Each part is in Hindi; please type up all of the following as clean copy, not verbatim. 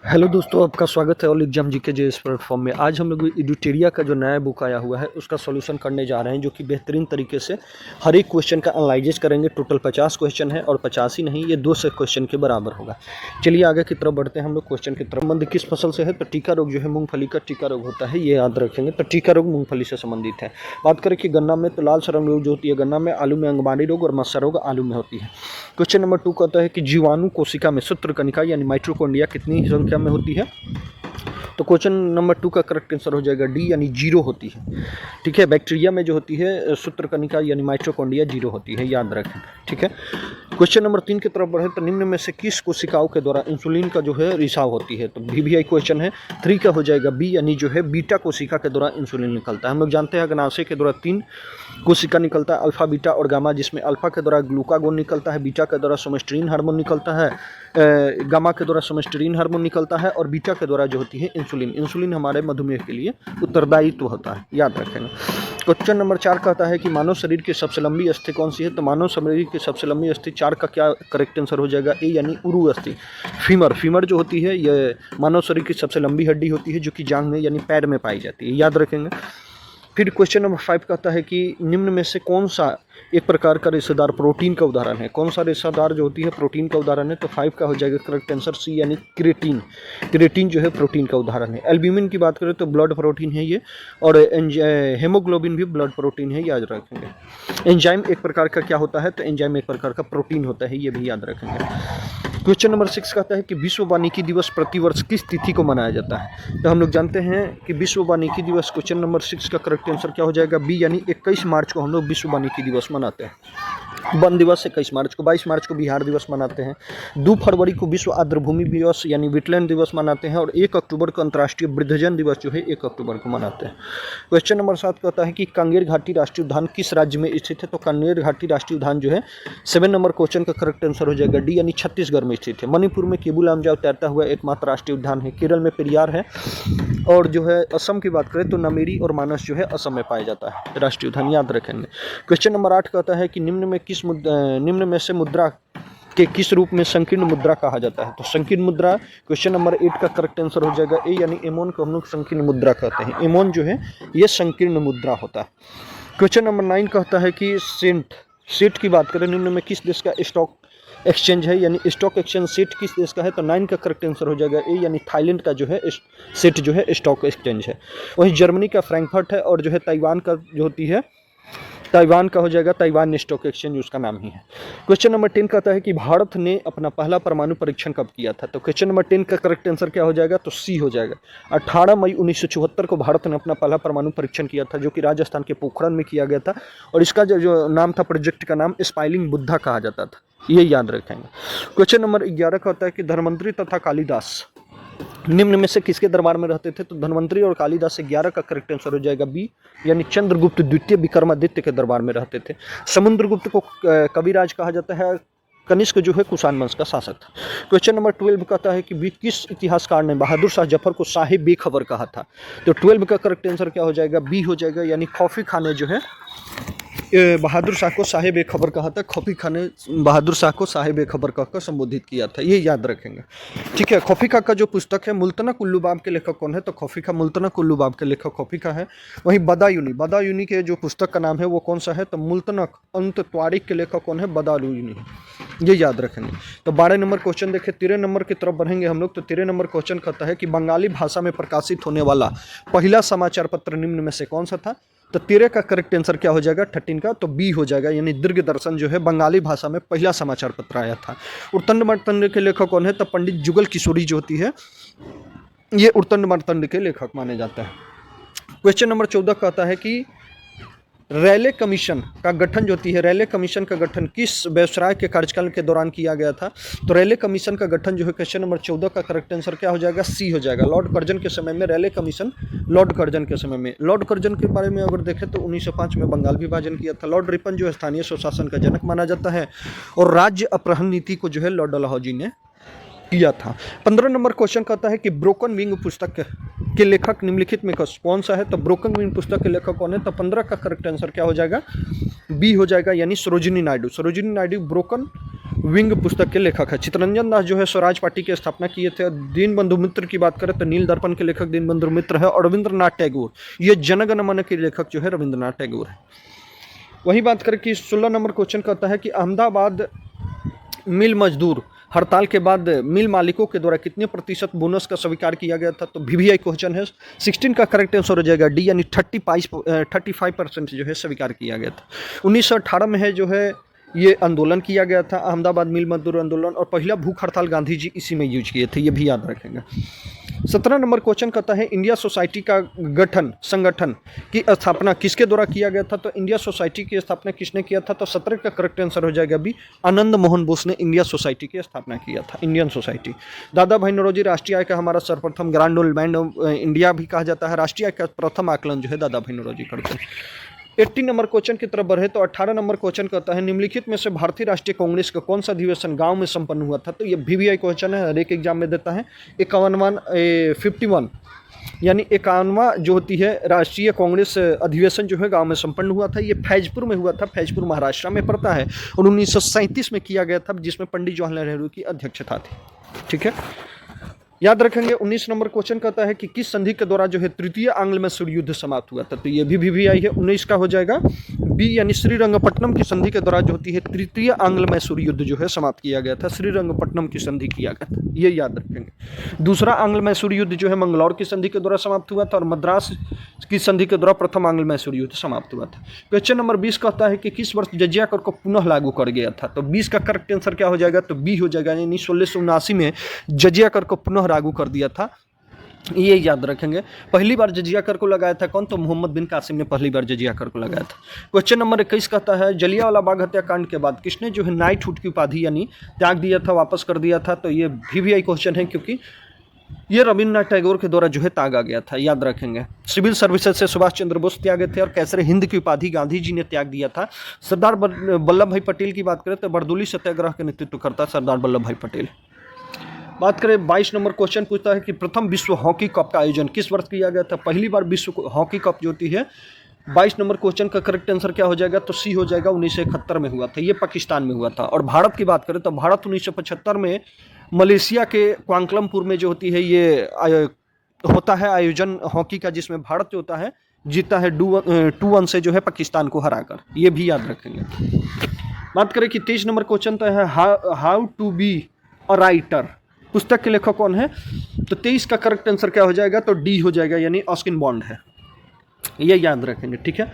हेलो दोस्तों, आपका स्वागत है ऑल एग्जाम जीके जे इस प्लेटफॉर्म में। आज हम लोग एडुटेरिया का जो नया बुक आया हुआ है उसका सॉल्यूशन करने जा रहे हैं, जो कि बेहतरीन तरीके से हर एक क्वेश्चन का एनालाइज करेंगे। टोटल 50 क्वेश्चन है और 50 ही नहीं, ये 200 क्वेश्चन के बराबर होगा। चलिए आगे की तरफ बढ़ते हैं हम लोग क्वेश्चन की तरफ। संबंध किस फसल से है? तो टीका रोग जो है मूंगफली का टीका रोग होता है, ये याद रखेंगे। तो टीका रोग मूंगफली से संबंधित है। बात करें कि गन्ना में, तो लाल शर्म रोग जो होती है गन्ना में, आलू में अंगमारी रोग और मस्सा रोग आलू में होती है। क्वेश्चन नंबर 2 कहता है कि जीवाणु कोशिका में सूत्रकणिका यानी माइटोकॉन्ड्रिया कितनी संख्या में होती है? तो क्वेश्चन नंबर 2 का करेक्ट आंसर हो जाएगा डी यानी 0 होती है। ठीक है, बैक्टीरिया में जो होती है सूत्रकणिका यानी माइटोकॉन्ड्रिया 0 होती है, याद रखें। ठीक है, क्वेश्चन नंबर 3 की तरफ बढ़े तो निम्न में से किस कोशिकाओं के द्वारा इंसुलिन का जो है रिसाव होती है? तो VVI क्वेश्चन है। 3 का हो जाएगा बी यानी जो है बीटा कोशिका के द्वारा इंसुलिन निकलता है। हम लोग जानते हैं अग्नाशय के द्वारा 3 कोशिका निकलता है, अल्फा बीटा और गामा, जिसमें अल्फा के द्वारा ग्लूकागोन निकलता है, बीटा के द्वारा सोमेस्ट्रीन हार्मोन निकलता है, गामा के द्वारा सोमेस्ट्रीन हार्मोन निकलता है और बीटा के द्वारा जो होती है इंसुलिन। इंसुलिन हमारे मधुमेह के लिए उत्तरदायित्व होता है, याद रखेंगे। क्वेश्चन नंबर 4 कहता है कि मानव शरीर की सबसे लंबी अस्थि कौन सी है? तो मानव शरीर की सबसे लंबी अस्थि 4 का क्या करेक्ट आंसर हो जाएगा? ए यानी उरु अस्थि। फीमर जो होती है ये मानव शरीर की सबसे लंबी हड्डी होती है, जो कि जांघ में यानी पैर में पाई जाती है, याद रखेंगे। फिर क्वेश्चन नंबर 5 कहता है कि निम्न में से कौन सा एक प्रकार का रेशेदार प्रोटीन का उदाहरण है? कौन सा रेशेदार जो होती है प्रोटीन का उदाहरण है? तो 5 का हो जाएगा करेक्ट आंसर सी यानी क्रिएटिन। क्रिएटिन जो है प्रोटीन का उदाहरण है। एल्ब्यूमिन की बात करें तो ब्लड प्रोटीन है ये, और हेमोग्लोबिन भी ब्लड प्रोटीन है, याद रखेंगे। एंजाइम एक प्रकार का क्या होता है? तो एंजाइम एक प्रकार का प्रोटीन होता है, ये भी याद रखेंगे। क्वेश्चन नंबर 6 कहता है कि विश्व वानिकी दिवस प्रतिवर्ष किस तिथि को मनाया जाता है? तो हम लोग जानते हैं कि विश्व वानिकी दिवस, क्वेश्चन नंबर 6 का करेक्ट आंसर क्या हो जाएगा? बी यानी 21 मार्च को हम लोग विश्व वानिकी दिवस मनाते हैं। वन दिवस 21 मार्च को, 22 मार्च को बिहार दिवस मनाते हैं, 2 फरवरी को विश्व आर्द्रभूमि दिवस यानी विटलैंड दिवस मनाते हैं, और 1 अक्टूबर को अंतर्राष्ट्रीय वृद्धजन दिवस जो है 1 अक्टूबर को मनाते हैं। क्वेश्चन नंबर 7 कहता है कि कांगेर घाटी राष्ट्रीय उद्यान किस राज्य में स्थित है? तो कांगेर घाटी राष्ट्रीय उद्यान जो है 7 नंबर क्वेश्चन का करेक्ट आंसर हो जाएगा डी यानी छत्तीसगढ़ में स्थित है। मणिपुर में केबुल लामजाओ तैरता हुआ एकमात्र राष्ट्रीय उद्यान है। केरल में पेरियार है, और जो है असम की बात करें तो नमेरी और मानस जो है असम में पाया जाता है राष्ट्रीय उद्यान, याद रखेंगे। क्वेश्चन नंबर 8 कहता है कि निम्न में से मुद्रा के किस रूप में संकीर्ण मुद्रा कहा जाता है? तो संकीर्ण मुद्रा, क्वेश्चन नंबर 8 का करेक्ट आंसर हो जाएगा ए यानी एमोन को हम लोग संकीर्ण मुद्रा कहते हैं। एमोन जो है ये संकीर्ण मुद्रा होता है। क्वेश्चन नंबर 9 कहता है कि सेट की बात करें, निम्न में किस देश का स्टॉक एक्सचेंज है, यानी स्टॉक एक्सचेंज सेट किस देश का है? तो 9 का करेक्ट आंसर हो जाएगा ए यानी थाईलैंड का जो है सेट जो है स्टॉक एक्सचेंज है। वहीं जर्मनी का फ्रैंकफर्ट है, और जो है ताइवान का जो होती है ताइवान का हो जाएगा ताइवान स्टॉक एक्सचेंज, उसका नाम ही है। क्वेश्चन नंबर 10 कहता है कि भारत ने अपना पहला परमाणु परीक्षण कब किया था? तो क्वेश्चन नंबर 10 का करेक्ट आंसर क्या हो जाएगा? तो सी हो जाएगा। 18 मई 1974 को भारत ने अपना पहला परमाणु परीक्षण किया था, जो कि राजस्थान के पोखरण में किया गया था, और इसका जो नाम था, प्रोजेक्ट का नाम स्माइलिंग बुद्धा कहा जाता था, ये याद रखेंगे। क्वेश्चन नंबर 11 कहता है कि धर्मंत्री तथा कालिदास निम्न में से किसके दरबार में रहते थे? तो धन्वंतरी और कालिदास 11 का करेक्ट आंसर हो जाएगा बी यानी चंद्रगुप्त द्वितीय विक्रमादित्य के दरबार में रहते थे। समुद्रगुप्त को कविराज कहा जाता है। कनिष्क जो है कुषाण वंश का शासक था। क्वेश्चन नंबर 12 कहता है कि किस इतिहासकार ने बहादुर शाह जफर को साहिब बेखबर कहा था? तो 12 का करेक्ट आंसर क्या हो जाएगा? बी हो जाएगा, यानी खौफी खान ने जो है बहादुर शाह को साहिब बेखबर कहा था। खौफी खान ने बहादुर शाह को साहिब बेखबर कहकर संबोधित किया था, ये याद रखेंगे। ठीक है, खौफी खा का जो पुस्तक है मुल्तना कुल्लू बाब के लेखक कौन है? तो खौफी खा मुल्तना कुल्लू बाब के लेखक खौफी खा है। वहीं बदायूनी के जो पुस्तक का नाम है वो कौन सा है? तो मुल्तनक अंत त्वारिक के लेखक कौन है? बदायूनी, ये याद रखेंगे। तो 12 नंबर क्वेश्चन देखें, 13 नंबर की तरफ बढ़ेंगे हम लोग। तो 13 नंबर क्वेश्चन कहता है कि बंगाली भाषा में प्रकाशित होने वाला पहला समाचार पत्र निम्न में से कौन सा था? तो 13 का करेक्ट आंसर क्या हो जाएगा? 13 का तो बी हो जाएगा, यानी दीर्घ दर्शन जो है बंगाली भाषा में पहला समाचार पत्र आया था। उर्तंड मार्तंड के लेखक कौन है? तो पंडित जुगल किशोरी जो होती है ये उर्तंड मार्तंड के लेखक माने जाते हैं। क्वेश्चन नंबर 14 कहता है कि रैले कमीशन का गठन जो होती है, रैले कमीशन का गठन किस वायसराय के कार्यकाल के दौरान किया गया था? तो रैले कमीशन का गठन जो है क्वेश्चन नंबर 14 का करेक्ट आंसर क्या हो जाएगा? सी हो जाएगा। लॉर्ड कर्जन के समय में रैले कमीशन, लॉर्ड कर्जन के समय में। लॉर्ड कर्जन के बारे में अगर देखें तो 1905 में बंगाल विभाजन किया था। लॉर्ड रिपन जो है स्थानीय स्वशासन का जनक माना जाता है, और राज्य अपहरण नीति को जो है लॉर्ड डलहौजी ने किया था। 15 नंबर क्वेश्चन कहता है कि ब्रोकन विंग पुस्तक के लेखक निम्नलिखित में कौन सा है? तो ब्रोकन विंग पुस्तक के लेखक कौन है? तो 15 का करेक्ट आंसर क्या हो जाएगा? बी हो जाएगा, यानी सरोजिनी नायडू। सरोजिनी नायडू ब्रोकन विंग पुस्तक के लेखक है। चित्तरंजन दास जो है स्वराज पार्टी की स्थापना किए थे। दीनबंधु मित्र की बात करें तो नील दर्पण के लेखक दीनबंधु मित्र है। और रविंद्रनाथ टैगोर, ये जनगण मन के लेखक जो है रविंद्रनाथ टैगोर है। वही बात करें कि 16 नंबर क्वेश्चन कहता है कि अहमदाबाद मिल मजदूर हड़ताल के बाद मिल मालिकों के द्वारा कितने प्रतिशत बोनस का स्वीकार किया गया था। तो VVI क्वेश्चन है। 16 का करेक्ट आंसर हो जाएगा डी, यानी 35% जो है स्वीकार किया गया था। 1918 में है जो है ये आंदोलन किया गया था, अहमदाबाद मिल मजदूर आंदोलन, और पहला भूख हड़ताल गांधी जी इसी में यूज किए थे, ये भी याद रखेंगे। 17 नंबर क्वेश्चन कहता है इंडिया सोसाइटी का संगठन की स्थापना किसके द्वारा किया गया था। तो इंडिया सोसाइटी की स्थापना किसने किया था। तो 17 का करेक्ट आंसर हो जाएगा बी, आनंद मोहन बोस ने इंडिया सोसाइटी की स्थापना किया था, इंडियन सोसाइटी। दादा भाई नौरोजी, राष्ट्रीय आय का हमारा सर्वप्रथम grand old man of India भी कहा जाता है। राष्ट्रीय आय का प्रथम आकलन जो है दादा भाई नौरोजी करते हैं। 80 नंबर क्वेश्चन की तरफ बढ़े तो 18 नंबर क्वेश्चन कहता है निम्नलिखित में से भारतीय राष्ट्रीय कांग्रेस का कौन सा अधिवेशन गांव में संपन्न हुआ था। तो ये VVI क्वेश्चन है, हर एक एग्जाम में देता है। 51 यानी 51वां जो होती है राष्ट्रीय कांग्रेस अधिवेशन जो है गांव में संपन्न हुआ था। ये फैजपुर में हुआ था, फैजपुर महाराष्ट्र में पड़ता है, और 1937 में किया गया था, जिसमें पंडित जवाहरलाल नेहरू की अध्यक्षता थी। ठीक है, याद रखेंगे। 19 नंबर क्वेश्चन कहता है कि किस संधि के द्वारा जो है तृतीय आंग्ल मैसूर युद्ध समाप्त हुआ था। तो ये भी VVI है। 19 का हो जाएगा बी, यानी श्रीरंगपट्टनम की संधि के द्वारा जो होती है तृतीय आंग्ल मैसूर युद्ध जो है समाप्त किया गया था। श्रीरंगपट्टनम की संधि किया गया था, ये याद रखेंगे। दूसरा आंग्ल मैसूर युद्ध जो है मंगलौर की संधि के द्वारा समाप्त हुआ था, और मद्रास की संधि के द्वारा प्रथम आंग्ल मैसूर युद्ध समाप्त हुआ था। क्वेश्चन नंबर 20 कहता है कि किस वर्ष जजिया कर को पुनः लागू कर गया था। तो 20 का करेक्ट आंसर क्या हो जाएगा। तो बी हो जाएगा, यानी 1679 में जजिया कर को पुनः लागू कर दिया था, ये याद रखेंगे। पहली बार जजिया कर को लगाया था कौन। तो मोहम्मद बिन कासिम ने पहली बार जजिया कर को लगाया था। क्वेश्चन नंबर 21 कहता है जलियांवाला बाग हत्याकांड के बाद किसने जो है नाइटहुड की उपाधि यानी त्याग दिया था, वापस कर दिया था। तो ये VVI क्वेश्चन है, क्योंकि ये रविंद्रनाथ टैगोर के द्वारा जो है त्यागा गया था, याद रखेंगे। सिविल सर्विसेज से सुभाष चंद्र बोस त्यागे थे, और कैसर हिंद की उपाधि गांधी जी ने त्याग दिया था। सरदार वल्लभ भाई पटेल की बात करें तो बरदोली सत्याग्रह का नेतृत्व करता सरदार वल्लभ भाई पटेल। बात करें 22 नंबर क्वेश्चन पूछता है कि प्रथम विश्व हॉकी कप का आयोजन किस वर्ष किया गया था। पहली बार विश्व हॉकी कप जो होती है 22 नंबर क्वेश्चन का करेक्ट आंसर क्या हो जाएगा। तो सी हो जाएगा, 1971 में हुआ था, ये पाकिस्तान में हुआ था। और भारत की बात करें तो भारत 1975 में मलेशिया के क्वांगलमपुर में जो होती है ये होता है आयोजन हॉकी का, जिसमें भारत जो होता है जीता है 2-1 से जो है पाकिस्तान को हराकर, ये भी याद रखेंगे। बात करें कि 23 नंबर क्वेश्चन तो है how to be a writer, पुस्तक के लेखक कौन है। तो 23 का करेक्ट आंसर क्या हो जाएगा। तो डी हो जाएगा, यानी ऑस्किन बॉन्ड है, ये याद रखेंगे। ठीक है,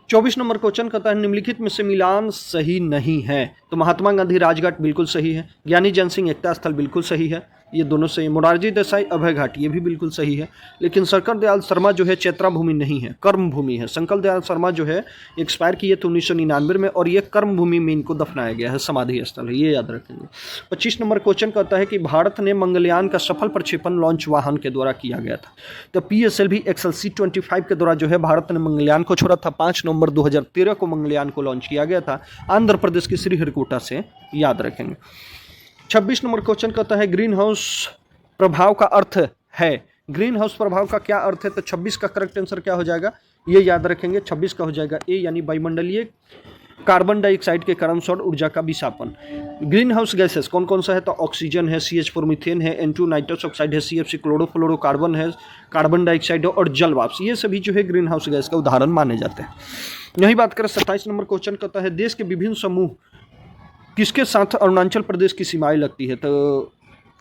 24 नंबर क्वेश्चन कहता है निम्नलिखित में से मिलान सही नहीं है। तो महात्मा गांधी राजघाट बिल्कुल सही है, ज्ञानी जैन सिंह एकता स्थल बिल्कुल सही है, ये दोनों सही है। मोरारजी देसाई अभय घाट ये भी बिल्कुल सही है, लेकिन शंकर दयाल शर्मा जो है चैत्रा भूमि नहीं है, कर्म भूमि है। शंकर दयाल शर्मा जो है एक्सपायर किए थे 1999 में, और ये कर्म भूमि में इनको दफनाया गया है, समाधि स्थल है, ये याद रखेंगे। 25 नंबर क्वेश्चन कहता है कि भारत ने मंगलयान का सफल प्रक्षेपण लॉन्च वाहन के द्वारा किया गया था। तो PSLV XLC-25 के द्वारा जो है भारत ने मंगलयान को छोड़ा था। 5 नवंबर 2013 को मंगलयान को लॉन्च किया गया था आंध्र प्रदेश के श्रीहरिकोटा से, याद रखेंगे। 26 नंबर क्वेश्चन कहता है ग्रीन हाउस प्रभाव का अर्थ है। ग्रीन हाउस प्रभाव का क्या अर्थ है। तो 26 का करेक्ट आंसर क्या हो जाएगा, ये याद रखेंगे। 26 का हो जाएगा ए, यानी वायुमंडलीय कार्बन डाइऑक्साइड के कारण सौर ऊर्जा का विषापन। ग्रीन हाउस गैसेस कौन कौन सा है। तो ऑक्सीजन है, CH4 मीथेन है, N2 नाइट्रस ऑक्साइड है, CFC क्लोरोफ्लोरोकार्बन है, कार्बन डाइऑक्साइड है, और जल वाष्प, ये सभी जो है ग्रीन हाउस गैस का उदाहरण माने जाते हैं। यही बात करें 27 नंबर क्वेश्चन कहता है देश के विभिन्न समूह किसके साथ अरुणाचल प्रदेश की सीमाएं लगती है। तो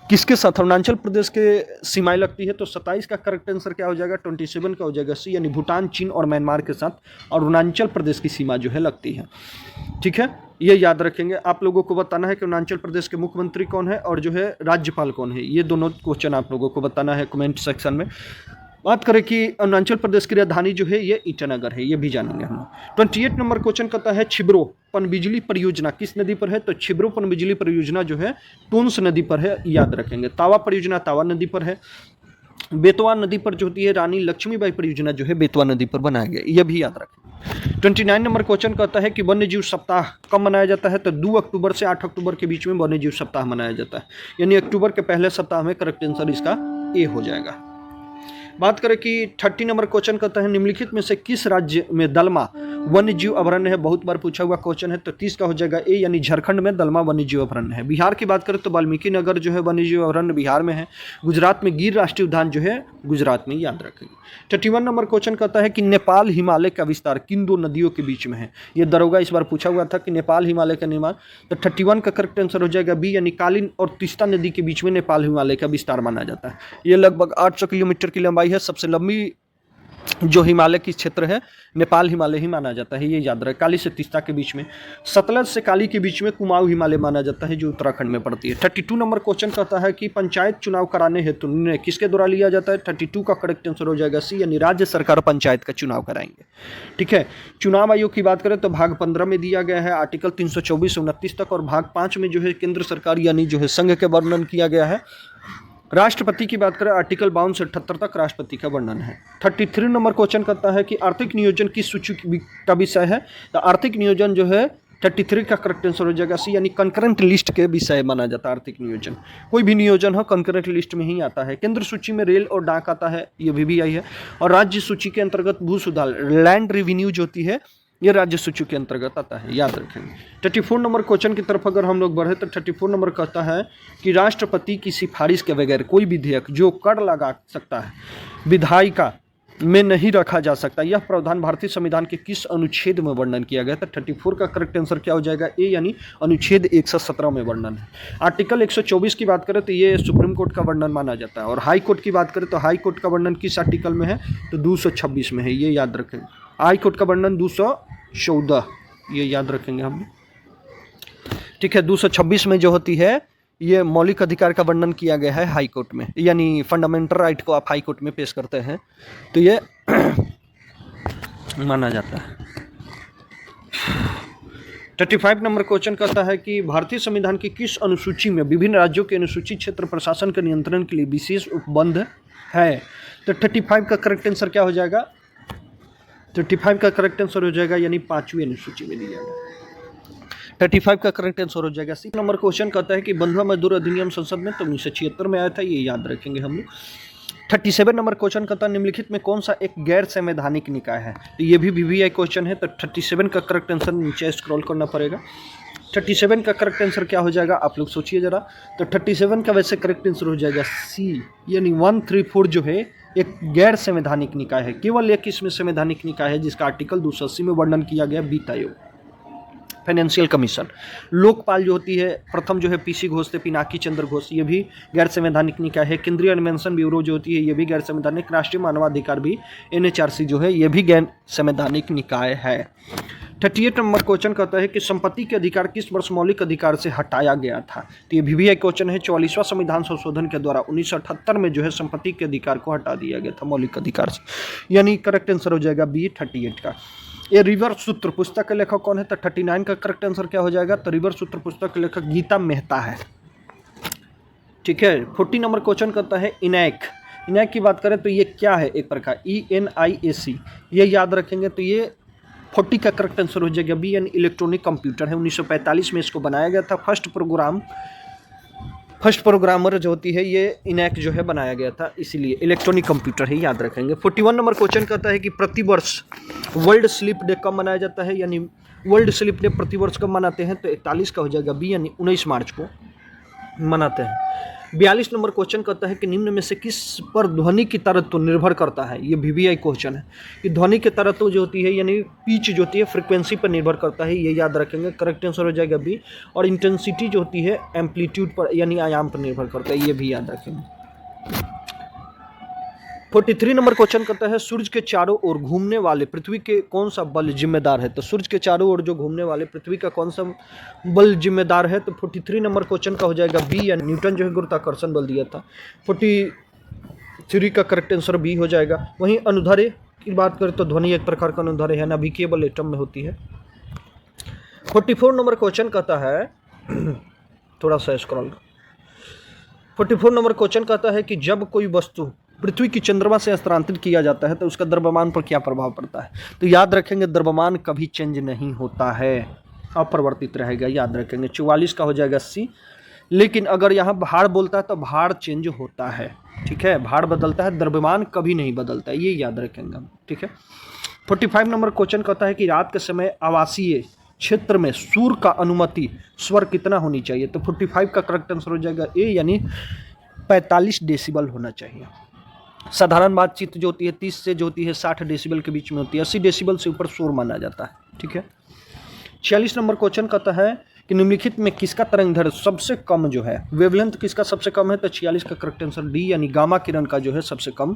किसके साथ अरुणाचल प्रदेश के सीमाएं लगती है। तो 27 का करेक्ट आंसर क्या हो जाएगा। 27 का हो जाएगा सी, यानी भूटान, चीन और म्यांमार के साथ अरुणाचल प्रदेश की सीमा जो है लगती है। ठीक है, ये याद रखेंगे। आप लोगों को बताना है कि अरुणाचल प्रदेश के मुख्यमंत्री कौन है और जो है राज्यपाल कौन है, ये दोनों क्वेश्चन आप लोगों को बताना है कमेंट सेक्शन में। बात करें कि अरुणाचल प्रदेश की राजधानी जो है ये ईटानगर है, ये भी जानेंगे हम। 28 नंबर क्वेश्चन कहता है छिब्रो पनबिजली परियोजना किस नदी पर है। तो छिब्रो पनबिजली परियोजना जो है टोन्स नदी पर है, याद रखेंगे। तावा परियोजना तावा नदी पर है। बेतवा नदी पर जो होती है रानी लक्ष्मीबाई परियोजना जो है बेतवा नदी पर बनाया गया, यह भी याद रखें। 29 नंबर क्वेश्चन कहता है कि वन्य जीव सप्ताह कब मनाया जाता है। तो 2 अक्टूबर से 8 अक्टूबर के बीच में वन्य जीव सप्ताह मनाया जाता है, यानी अक्टूबर के पहले सप्ताह में। करेक्ट आंसर इसका ए हो जाएगा। बात करें कि 30 नंबर क्वेश्चन कहता है निम्नलिखित में से किस राज्य में दलमा वन्य जीव अभयारण्य है, बहुत बार पूछा हुआ क्वेश्चन है। तो 30 का हो जाएगा ए, यानी झारखंड में दलमा वन्य जीव अभयारण्य है। बिहार की बात करें तो वाल्मीकि नगर जो है वन्य जीव अभयारण्य बिहार में है। गुजरात में गिर राष्ट्रीय उद्यान जो है गुजरात में, याद रखेंगे। 31 नंबर क्वेश्चन कहता है कि नेपाल हिमालय का विस्तार किन दो नदियों के बीच में है। ये दरोगा इस बार पूछा हुआ था कि नेपाल हिमालय का निर्माण। तो 31 का करेक्ट आंसर हो जाएगा बी, यानी कालीन और तीस्ता नदी के बीच में नेपाल हिमालय का विस्तार माना जाता है। ये लगभग 800 किलोमीटर की लंबाई है। सबसे लंबी जो हिमालय की क्षेत्र है नेपाल हिमालय ही माना जाता है, ये याद रखें। काली से तीस्ता के बीच में, सतलज से काली के बीच में कुमाऊं हिमालय माना जाता है जो उत्तराखंड में पड़ती है। 32 नंबर क्वेश्चन कहता है कि पंचायत चुनाव कराने हेतु निर्णय किसके द्वारा लिया जाता है। 32 का करेक्ट आंसर हो जाएगा सी, यानी राज्य सरकार पंचायत का चुनाव कराएंगे। ठीक है, चुनाव आयोग की बात करें तो भाग 15 में दिया गया है आर्टिकल 324 से 29 तक, और भाग 5 में जो है केंद्र सरकार यानी जो है संघ के वर्णन किया गया है। राष्ट्रपति की बात करें आर्टिकल 52 से 78 तक राष्ट्रपति का वर्णन है। 33 नंबर क्वेश्चन करता है कि आर्थिक नियोजन किस सूची का विषय है। तो आर्थिक नियोजन जो है 33 का करेक्ट आंसर हो जाएगा सी, यानी कंकरेंट लिस्ट के विषय माना जाता है आर्थिक नियोजन। कोई भी नियोजन हो कंकरेंट लिस्ट में ही आता है। केंद्र सूची में रेल और डाक आता है, ये VVI है। और राज्य सूची के अंतर्गत भू सुधार लैंड रेवेन्यू जो होती है ये राज्य सूची के अंतर्गत आता है, याद रखेंगे। 34 नंबर क्वेश्चन की तरफ अगर हम लोग बढ़े तो 34 नंबर कहता है कि राष्ट्रपति की सिफारिश के बगैर कोई विधेयक जो कर लगा सकता है विधायिका में नहीं रखा जा सकता। यह प्रावधान भारतीय संविधान के किस अनुच्छेद में वर्णन किया गया। तो 34 का करेक्ट आंसर क्या हो जाएगा ए, यानी अनुच्छेद 117 में वर्णन है। आर्टिकल 124 की बात करें तो ये सुप्रीम कोर्ट का वर्णन माना जाता है। और हाई कोर्ट की बात करें तो हाई कोर्ट का वर्णन किस आर्टिकल में है। तो 226 में है, ये याद रखेंगे। हाई कोर्ट का वर्णन 214, ये याद रखेंगे हम। ठीक है, 226 में जो होती है ये मौलिक अधिकार का वर्णन किया गया है हाई कोर्ट में, यानी फंडामेंटल राइट को आप हाई कोर्ट में पेश करते हैं तो ये माना जाता है। 35 नंबर क्वेश्चन कहता है कि भारतीय संविधान की किस अनुसूची में विभिन्न राज्यों के अनुसूचित क्षेत्र प्रशासन के नियंत्रण के लिए विशेष उपबंध है। तो 35 का करेक्ट आंसर क्या हो जाएगा। 35 का करेक्ट आंसर हो जाएगा यानी 5वीं अनुसूची में दिया गया। 35 का करेक्ट आंसर हो जाएगा सी। नंबर क्वेश्चन कहता है कि बंधुआ मजदूर अधिनियम संसद में तो 1976 में आया था, ये याद रखेंगे हम लोग। 37 नंबर क्वेश्चन कहता है निम्नलिखित में कौन सा एक गैर संवैधानिक निकाय है। तो ये भी VVI क्वेश्चन है। तो 37 का करेक्ट आंसर नीचे स्क्रॉल करना पड़ेगा। 37 का करेक्ट आंसर क्या हो जाएगा आप लोग सोचिए जरा। तो 37 का वैसे करेक्ट आंसर हो जाएगा सी, यानी 134 जो है एक गैर संवैधानिक निकाय है। केवल एक इसमें संवैधानिक निकाय है जिसका आर्टिकल 280 में वर्णन किया गया, वित्त आयोग, फाइनेंशियल कमीशन। लोकपाल जो होती है प्रथम जो है PC घोष थे, पिनाकी चंद्र घोष, ये भी गैर संवैधानिक निकाय है। केंद्रीय अन्वेषण ब्यूरो जो होती है ये भी गैर संवैधानिक। राष्ट्रीय मानवाधिकार भी NHRC जो है ये भी गैर संवैधानिक निकाय है। 38 नंबर क्वेश्चन कहता है कि संपत्ति के अधिकार किस वर्ष मौलिक अधिकार से हटाया गया था। तो ये VVI क्वेश्चन है। 44वां संविधान संशोधन के द्वारा 1978 में जो है संपत्ति के अधिकार को हटा दिया गया था मौलिक अधिकार से, यानी करेक्ट आंसर हो जाएगा बी 38 का। ये रिवर सूत्र पुस्तक के लेखक कौन है। तो 39 का करेक्ट आंसर क्या हो जाएगा। तो रिवर सूत्र पुस्तक के लेखक गीता मेहता है। ठीक है, 40 नंबर क्वेश्चन करता है इनैक। इनैक की बात करें तो ये क्या है, एक प्रकार ENIAC, ये याद रखेंगे। तो ये 40 का करेक्ट आंसर हो जाएगा बी, यानी इलेक्ट्रॉनिक कंप्यूटर है। 1945 में इसको बनाया गया था। फर्स्ट प्रोग्रामर जो होती है ये इनैक जो है बनाया गया था, इसीलिए इलेक्ट्रॉनिक कंप्यूटर ही याद रखेंगे। 41 नंबर क्वेश्चन कहता है कि प्रतिवर्ष वर्ल्ड स्लीप डे कब मनाया जाता है, यानी वर्ल्ड स्लीप डे प्रतिवर्ष कब मनाते हैं। तो 41 का हो जाएगा बी, यानी 19 मार्च को मनाते हैं। 42 नंबर क्वेश्चन कहता है कि निम्न में से किस पर ध्वनि की तरत्व निर्भर करता है। ये VVI क्वेश्चन है कि ध्वनि की तरत्व जो होती है यानी पिच जो होती है फ्रीक्वेंसी पर निर्भर करता है, ये याद रखेंगे। करेक्ट आंसर हो जाएगा बी। और इंटेंसिटी जो होती है एम्पलीट्यूड पर यानी आयाम पर निर्भर करता है, ये भी याद रखेंगे। 43 नंबर क्वेश्चन करता है सूर्य के चारों ओर घूमने वाले पृथ्वी के कौन सा बल जिम्मेदार है। तो सूर्य के चारों ओर जो घूमने वाले पृथ्वी का कौन सा बल जिम्मेदार है। तो 43 नंबर क्वेश्चन का हो जाएगा बी, या न्यूटन जो है गुरुत्वाकर्षण बल दिया था। 43 का करेक्ट आंसर बी हो जाएगा। वहीं अनुदैर्ध्य की बात करें तो ध्वनि एक प्रकार का अनुदैर्ध्य है, नाभिकीय बल एटम में होती है। 44 नंबर क्वेश्चन कहता है थोड़ा सा स्क्रॉल। 44 नंबर क्वेश्चन कहता है कि जब कोई वस्तु पृथ्वी की चंद्रमा से स्थानांतरित किया जाता है तो उसका द्रव्यमान पर क्या प्रभाव पड़ता है। तो याद रखेंगे द्रव्यमान कभी चेंज नहीं होता है, अपरिवर्तित रहेगा, याद रखेंगे। 44 का हो जाएगा सी। लेकिन अगर यहाँ भार बोलता है तो भार चेंज होता है, ठीक है, भार बदलता है, द्रव्यमान कभी नहीं बदलता है, ये याद रखेंगे हम। ठीक है, 45 नंबर क्वेश्चन कहता है कि रात के समय आवासीय क्षेत्र में शोर का अनुमति स्वर कितना होनी चाहिए। तो 45 का करेक्ट आंसर हो जाएगा ए, यानी 45 डेसिबल होना चाहिए। साधारण बातचीत जो होती है 30 से जो होती है 60 डेसिबल के बीच में होती है, 80 डेसिबल से ऊपर शोर माना जाता है। ठीक है, 46 नंबर क्वेश्चन कहता है कि निम्नलिखित में किसका तरंगदैर्घ्य सबसे कम जो है, वेवलेंथ किसका सबसे कम है। तो 46 का करेक्ट आंसर डी, यानी गामा किरण का जो है सबसे कम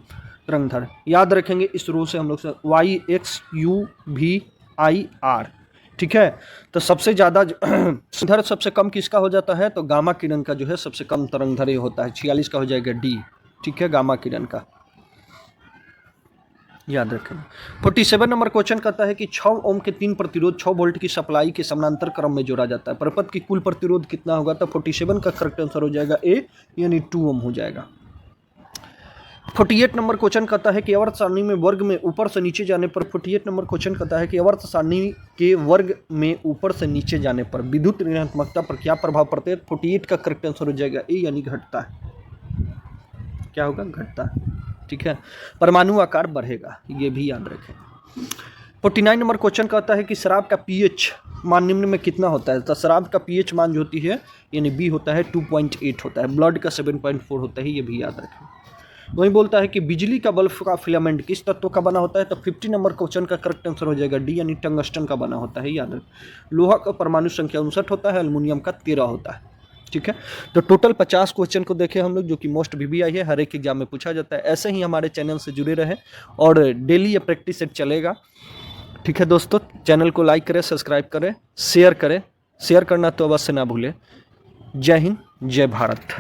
तरंगदैर्घ्य। याद रखेंगे इस रूल से हम लोग YXUVIR। ठीक है, तो सबसे ज़्यादा तरंगदैर्घ्य सबसे कम किसका हो जाता है, तो गामा किरण का जो है सबसे कम तरंगदैर्घ्य होता है। 46 का हो जाएगा डी। ठीक है, गामा किरण का याद रखें। 47 नंबर क्वेश्चन कहता है कि 6 ओम के 3 प्रतिरोध 6 वोल्ट की सप्लाई के समानांतर क्रम में जोड़ा जाता है, परिपथ की कुल प्रतिरोध कितना होगा। तो 47 का करेक्ट आंसर हो जाएगा ए, यानी 2 ओम हो जाएगा। 48 नंबर क्वेश्चन कहता है कि आवर्त सारणी में वर्ग में ऊपर से नीचे जाने पर 48 नंबर क्वेश्चन कहता है कि आवर्त सारणी के वर्ग में ऊपर से नीचे जाने पर विद्युत ऋणात्मकता पर क्या प्रभाव पड़ता है। 48 का करेक्ट आंसर हो जाएगा ए, यानी घटता है। क्या होगा, घटता है। ठीक है, परमाणु आकार बढ़ेगा, ये भी याद रखें। 49 नंबर क्वेश्चन कहता है कि शराब का पीएच मान निम्न में कितना होता है। तो शराब का पीएच मान जो होती है यानी बी होता है 2.8 होता है, ब्लड का 7.4 होता है, ये भी याद रखें। वही बोलता है कि बिजली का बल्ब का फिलामेंट किस तत्व का बना होता है। तो 50 नंबर क्वेश्चन का करेक्ट आंसर हो जाएगा डी, यानी टंगस्टन का बना होता है, याद रखें। लोहा का परमाणु संख्या 59 होता है, एल्युमिनियम का 13 होता है। ठीक है, तो टोटल 50 क्वेश्चन को देखे हम लोग, जो कि मोस्ट VBI है, हर एक एग्जाम में पूछा जाता है। ऐसे ही हमारे चैनल से जुड़े रहें और डेली ये प्रैक्टिस सेट चलेगा। ठीक है दोस्तों, चैनल को लाइक करें, सब्सक्राइब करें, शेयर करें। शेयर करना तो अवश्य ना भूलें। जय हिंद, जय भारत।